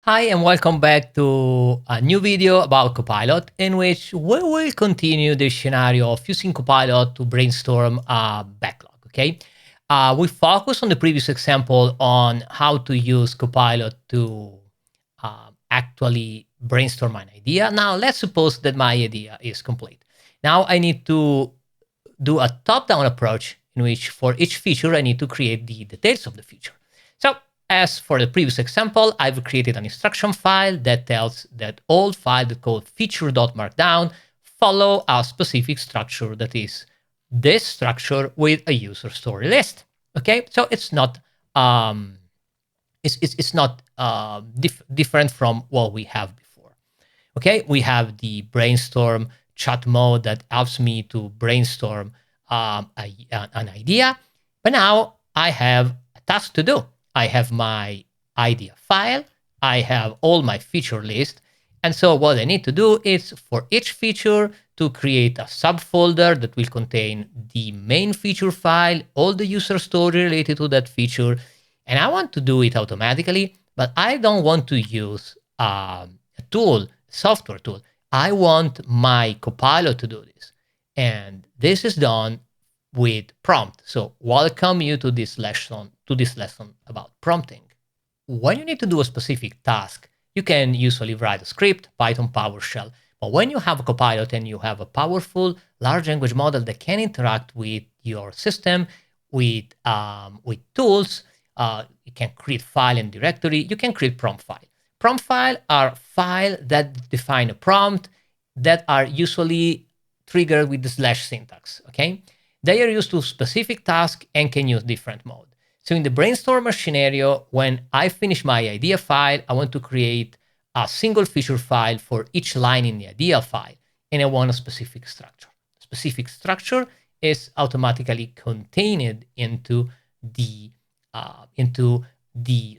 Hi and welcome back to a new video about Copilot in which we will continue the scenario of using Copilot to brainstorm a backlog, okay? We focused on the previous example on how to use Copilot to actually brainstorm an idea. Now let's suppose that my idea is complete. Now I need to do a top-down approach in which for each feature I need to create the details of the feature. So as for the previous example, I've created an instruction file that tells that all file that called feature.markdown follow a specific structure that is this structure with a user story list. Okay, so it's not different from what we have before. Okay, we have the brainstorm chat mode that helps me to brainstorm an idea, but now I have a task to do. I have my idea file, I have all my feature list, and so what I need to do is for each feature to create a subfolder that will contain the main feature file, all the user story related to that feature, and I want to do it automatically, but I don't want to use a software tool. I want my Copilot to do this, and this is done with prompt. So welcome you to this lesson about prompting. When you need to do a specific task, you can usually write a script, Python, PowerShell. But when you have a Copilot and you have a powerful large language model that can interact with your system, with tools, you can create file and directory, you can create prompt file. Prompt file are files that define a prompt that are usually triggered with the slash syntax, okay? They are used to specific tasks and can use different mode. So in the brainstormer scenario, when I finish my idea file, I want to create a single feature file for each line in the idea file, and I want a specific structure. Specific structure is automatically contained into the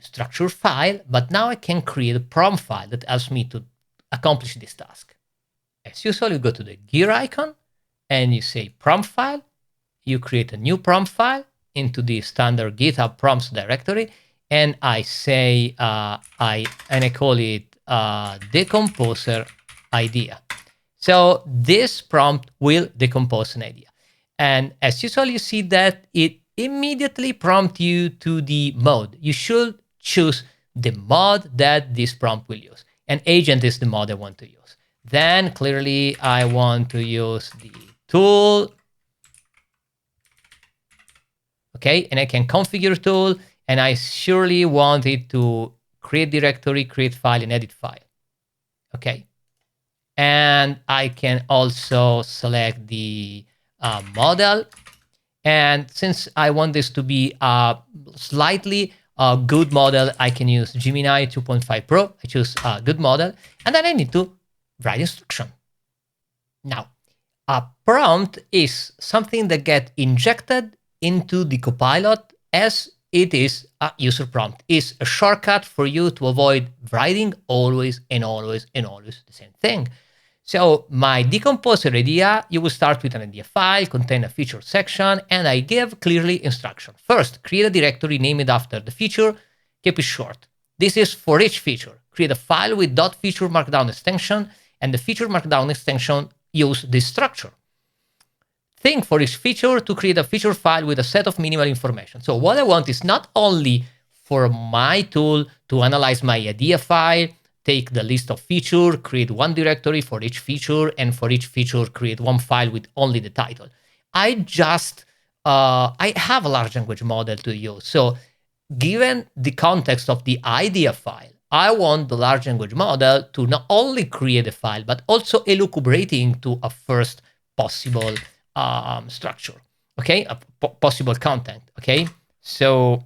structure file, but now I can create a prompt file that helps me to accomplish this task. As usual, you go to the gear icon and you say prompt file. You create a new prompt file into the standard GitHub prompts directory, and I say I call it decomposer idea. So this prompt will decompose an idea, and as usual, you see that it immediately prompts you to the mode. You should choose the mode that this prompt will use, and agent is the mode I want to use. Then clearly I want to use the tool. Okay, and I can configure tool, and I surely want it to create directory, create file, and edit file. Okay, and I can also select the model. And since I want this to be a slightly good model, I can use Gemini 2.5 Pro. I choose a good model, and then I need to write instruction. Now, a prompt is something that gets injected into the Copilot as it is a user prompt. It's a shortcut for you to avoid writing always and always and always the same thing. So my decomposer idea, you will start with an idea file, contain a feature section, and I give clearly instruction. First, create a directory, name it after the feature, keep it short. This is for each feature. Create a file with .feature markdown extension, and the feature markdown extension use this structure. Think for each feature to create a feature file with a set of minimal information. So what I want is not only for my tool to analyze my idea file, take the list of features, create one directory for each feature, and for each feature create one file with only the title. I have a large language model to use. So given the context of the idea file, I want the large language model to not only create a file, but also elucubrating to a first possible structure, okay, a possible content, okay? So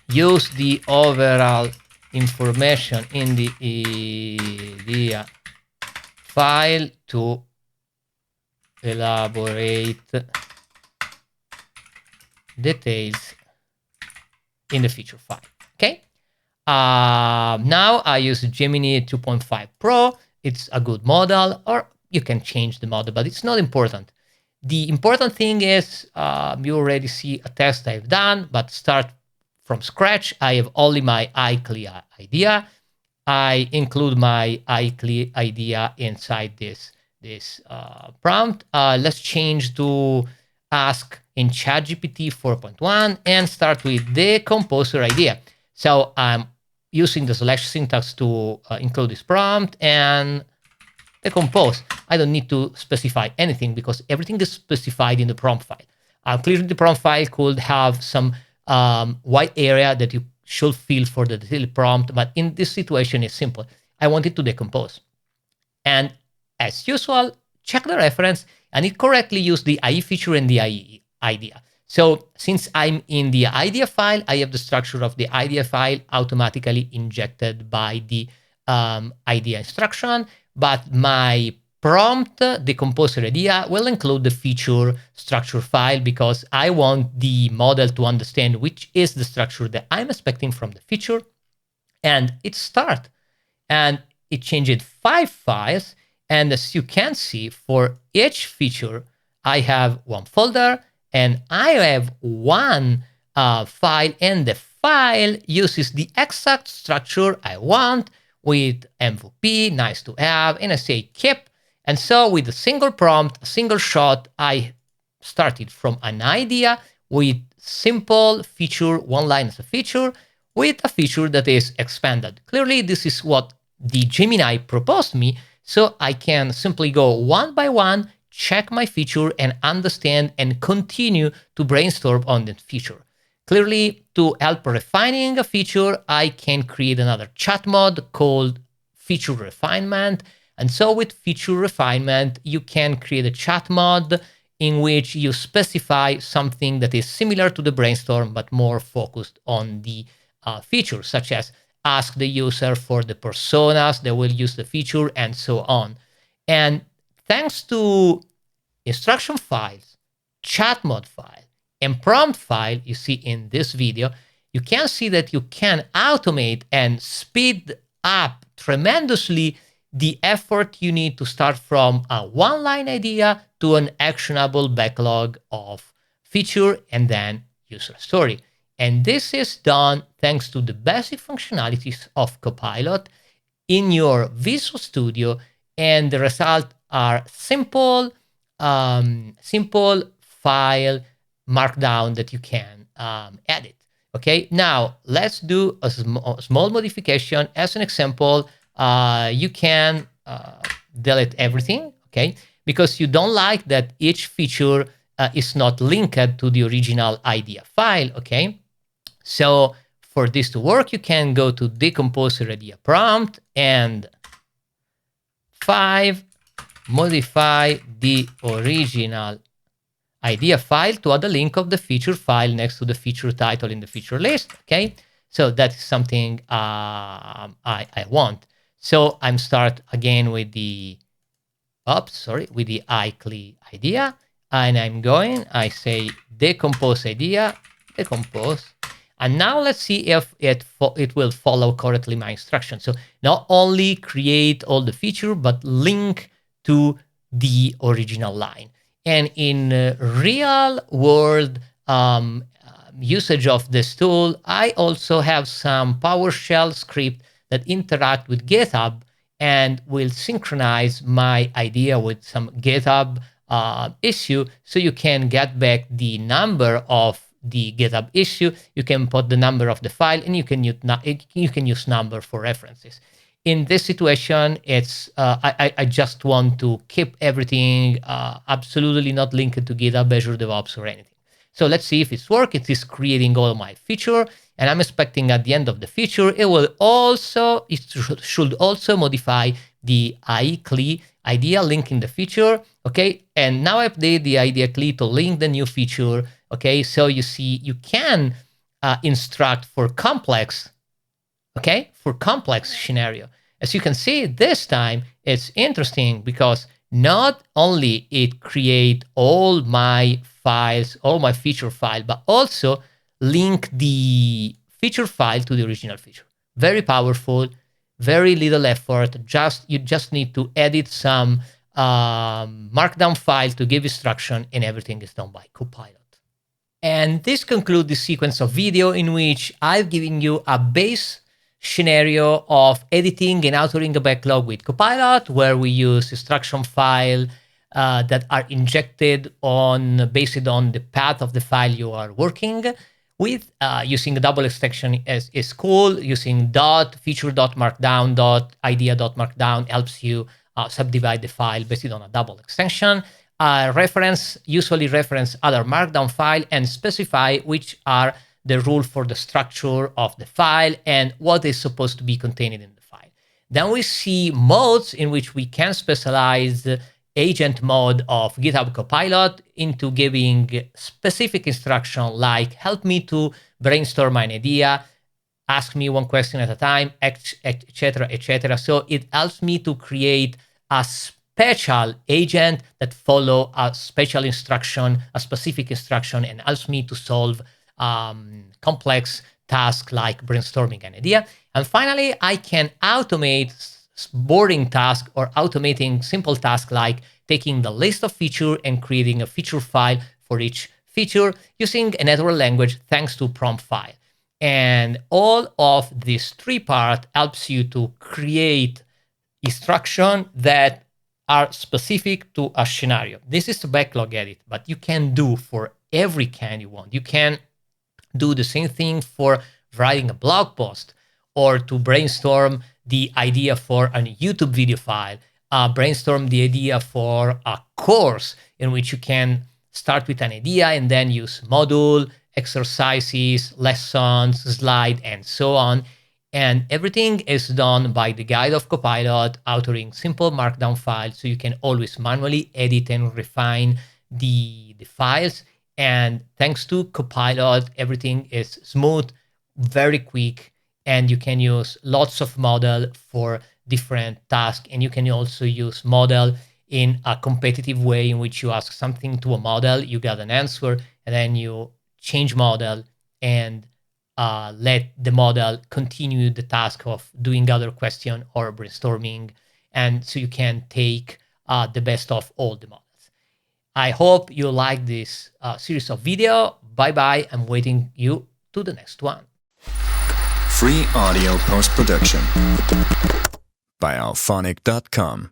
use the overall information in the idea file to elaborate details in the feature file, okay? Now I use Gemini 2.5 Pro. It's a good model, or you can change the model, but it's not important. The important thing is you already see a test I've done, but start from scratch. I have only my iClear idea. I include my iClear idea inside this prompt. Let's change to ask in ChatGPT 4.1 and start with the composer idea. So I'm using the slash syntax to include this prompt and decompose. I don't need to specify anything because everything is specified in the prompt file. Clearly, the prompt file could have some white area that you should fill for the detailed prompt, but in this situation, it's simple. I want it to decompose. And as usual, check the reference, and it correctly used the IE feature and the IE idea. So since I'm in the idea file, I have the structure of the idea file automatically injected by the idea instruction, but my prompt, the composer idea, will include the feature structure file because I want the model to understand which is the structure that I'm expecting from the feature. And it starts. And it changed 5 files. And as you can see, for each feature, I have one folder and I have one file, and the file uses the exact structure I want with MVP, nice to have, and I say keep. And so with a single prompt, a single shot, I started from an idea with simple feature, one line as a feature, with a feature that is expanded. Clearly, this is what the Gemini proposed me, so I can simply go one by one, check my feature, and understand and continue to brainstorm on the feature. Clearly, to help refining a feature, I can create another chat mod called feature refinement. And so with feature refinement, you can create a chat mod in which you specify something that is similar to the brainstorm, but more focused on the feature, such as ask the user for the personas that will use the feature and so on. And thanks to instruction files, chat mod file, and prompt file you see in this video, you can see that you can automate and speed up tremendously the effort you need to start from a one-line idea to an actionable backlog of feature and then user story. And this is done thanks to the basic functionalities of Copilot in your Visual Studio, and the results are simple, simple file Markdown that you can edit. Okay, now let's do a small modification. As an example, you can delete everything, okay? Because you don't like that each feature is not linked to the original idea file, okay? So for this to work, you can go to decomposer idea prompt and 5, modify the original idea file to add a link of the feature file next to the feature title in the feature list, okay? So that is something I want. So I'm start again with the, with the iClear idea, and I'm going, I say decompose idea, decompose, and now let's see if it will follow correctly my instructions. So not only create all the feature, but link to the original line. And in real world usage of this tool, I also have some PowerShell script that interact with GitHub and will synchronize my idea with some GitHub issue, so you can get back the number of the GitHub issue. You can put the number of the file, and you can use number for references. In this situation, it's I just want to keep everything absolutely not linked to GitHub, Azure DevOps, or anything. So let's see if it's working. It is creating all my feature, and I'm expecting at the end of the feature, it should also modify the iClear idea linking the feature, okay? And now I update the idea CLI to link the new feature, okay? So you see, you can instruct for complex, okay? For complex scenario. As you can see, this time it's interesting because not only it create all my files, all my feature file, but also link the feature file to the original feature. Very powerful, very little effort. You just need to edit some Markdown file to give instruction, and everything is done by Copilot. And this concludes the sequence of video in which I've given you a base scenario of editing and authoring a backlog with Copilot, where we use instruction file that are injected based on the path of the file you are working with, using a double extension is cool. Using feature.markdown.idea.markdown helps you subdivide the file based on a double extension. Usually reference other Markdown file and specify which are the rule for the structure of the file and what is supposed to be contained in the file. Then we see modes in which we can specialize agent mode of GitHub Copilot into giving specific instruction like help me to brainstorm an idea, ask me one question at a time, etc., etc. So it helps me to create a special agent that follow a special instruction, a specific instruction, and helps me to solve complex tasks like brainstorming an idea. And finally, I can automate boring tasks or automating simple tasks like taking the list of features and creating a feature file for each feature using a natural language thanks to prompt file. And all of these three parts helps you to create instructions that are specific to a scenario. This is the backlog edit, but you can do for every kind you want. You can do the same thing for writing a blog post or to brainstorm the idea for a YouTube video file, brainstorm the idea for a course in which you can start with an idea and then use module, exercises, lessons, slide, and so on. And everything is done by the guide of Copilot, authoring simple Markdown files, so you can always manually edit and refine the files. And thanks to Copilot, everything is smooth, very quick, and you can use lots of model for different tasks. And you can also use model in a competitive way in which you ask something to a model, you get an answer, and then you change model and let the model continue the task of doing other question or brainstorming. And so you can take the best of all the models. I hope you like this series of video. Bye-bye. I'm waiting you to the next one. Free audio post-production by alphonic.com.